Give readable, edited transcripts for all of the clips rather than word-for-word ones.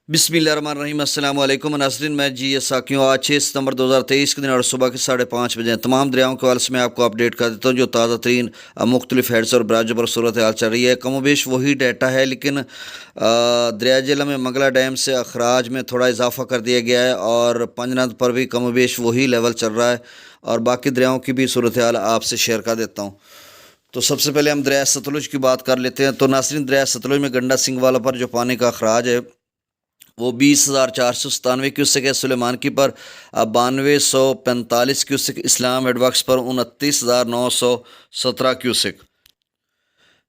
बिस्मिल्लाहिर्रहमानिर्रहीम। अस्सलाम वालेकुम नाज़रीन, मैं जी ये साकियों आज 6 सितंबर 2023 के दिन और सुबह के 5:30 बजे तमाम दरियाओं के हवाले से मैं आपको अपडेट कर देता हूँ जो ताज़ा तरीन मुख्तलिफ हेड्स और बराजों पर सूरत हाल चल रही है। कम बेश वही डाटा है, लेकिन दरिया जिला में मंगला डैम से अखराज में थोड़ा इजाफा कर दिया गया है और पंजनद पर भी कम बेश वही लेवल चल रहा है और बाकी दरियाओं की भी सूरत हाल आपसे शेयर कर देता हूँ। तो सबसे पहले हम दरिया सतलुज की बात कर लेते हैं। तो नाज़रीन, दरिया सतलुज में गंडा सिंह वाला पर जो पानी का अखराज है वो 20,497 क्यूसेक है। सुलेमान की पर 9245 क्यूसेक, इस्लाम एडवक्स पर 29,917 क्यूसेक,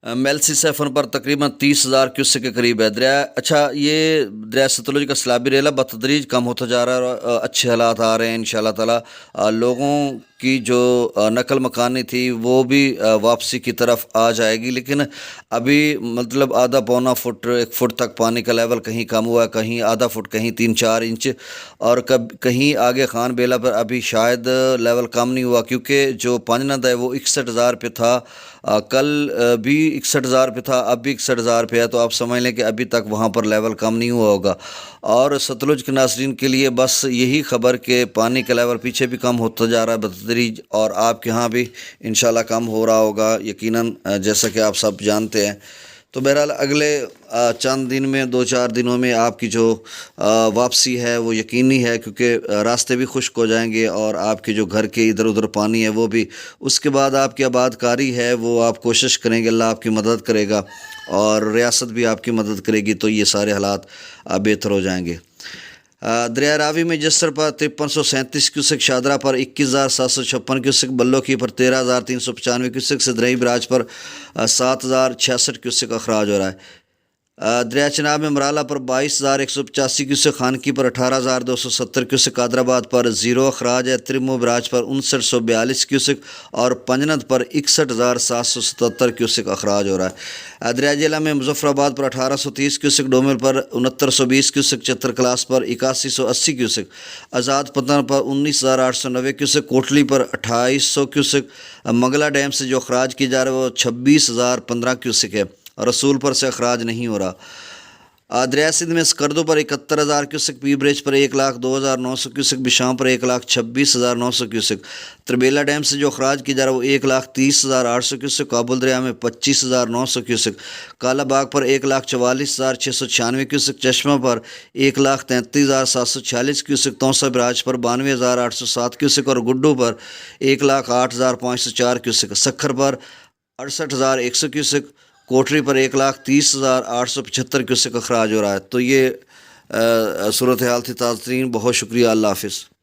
मेलसी सेफन पर तकरीबन 30,000 क्यूसेक के करीब है। ये दरिया सतलुज का सैलाबी रेला बतदरीज कम होता जा रहा है और अच्छे हालात आ रहे हैं इंशाल्लाह ताला। लोगों की जो नकल मकानी थी वो भी वापसी की तरफ आ जाएगी, लेकिन अभी मतलब आधा पौना फुट 1 फुट तक पानी का लेवल कहीं कम हुआ है, कहीं आधा फुट, कहीं 3-4 इंच, और कहीं आगे खान बेला पर अभी शायद लेवल कम नहीं हुआ, क्योंकि जो पंजनद है वो 61,000 पे था, कल भी 61,000 पे था, अब भी 61,000 पे है। तो आप समझ लें कि अभी तक वहाँ पर लेवल कम नहीं हुआ होगा। और सतलुज के नाज़रीन के लिए बस यही खबर कि पानी का लेवल पीछे भी कम होता जा रहा है बतदरीज, और आपके यहाँ भी इंशाल्लाह कम हो रहा होगा यकीनन, जैसा कि आप सब जानते हैं। तो बहरहाल अगले चंद दिन में, 2-4 दिनों में आपकी जो वापसी है वो यकीनी है, क्योंकि रास्ते भी खुश्क हो जाएंगे और आपके जो घर के इधर उधर पानी है वो भी। उसके बाद आपकी आबादकारी है वो आप कोशिश करेंगे, अल्लाह आपकी मदद करेगा और रियासत भी आपकी मदद करेगी, तो ये सारे हालात बेहतर हो जाएंगे। दरिया रावी में जसर पर 5337 क्यूसेक, शादरा पर 21,756 क्यूसेक, बल्लो की पर 13,395 क्यूसेक, सिदरई बराज पर 7,066 क्यूसेक अखराज हो रहा है। दरिया चनाब में मराला पर 22,185 क्यूसेक, खानकी पर 18,270 क्यूसेक, कादराबाद पर 0 अखराज है, त्रिमो बराज पर 5942 क्यूसेक और पंजनद पर 61,777 क्यूसेक अखराज हो रहा है। दरिया जिला में मुजफ्फराबाद पर 1830 क्यूसेक, डोमिल पर 6920 क्यूसेक, चतर क्लास पर 8180 क्यूसेक, आज़ाद पतन पर 19,890 क्यूसेक, कोटली पर 2800 क्यूसेक, मंगला डैम से जो अखराज की जा रहा है वो 26,015 क्यूसेक है और रसूल पर से अखराज नहीं हो रहा। दरिया सिंध में स्कर्दो पर 71,000 क्यूसेक, पी ब्रिज पर 1,02,900 क्यूसेक, बिशाम पर 1,26,900 क्यूसेक, त्रिबेला डैम से जो अखराज की जा रहा है वो 1,30,800 क्यूसेक, काबुल दरिया में 25,900 क्यूसेक, कालाबाग पर 1,44,696 क्यूसेक, चश्मा पर 1,33,746 क्यूसेक, तौसा बराज पर 92,807 क्यूसेक और गुड्डू पर 1,08,504 क्यूसेक, सखर पर 68,100 क्यूसेक, कोटरी पर 1,30,875 क्यूसेक अखराज हो रहा है। तो ये सूरत हाल थी ताज़ा तरीन। बहुत शुक्रिया, अल्लाह हाफिज़।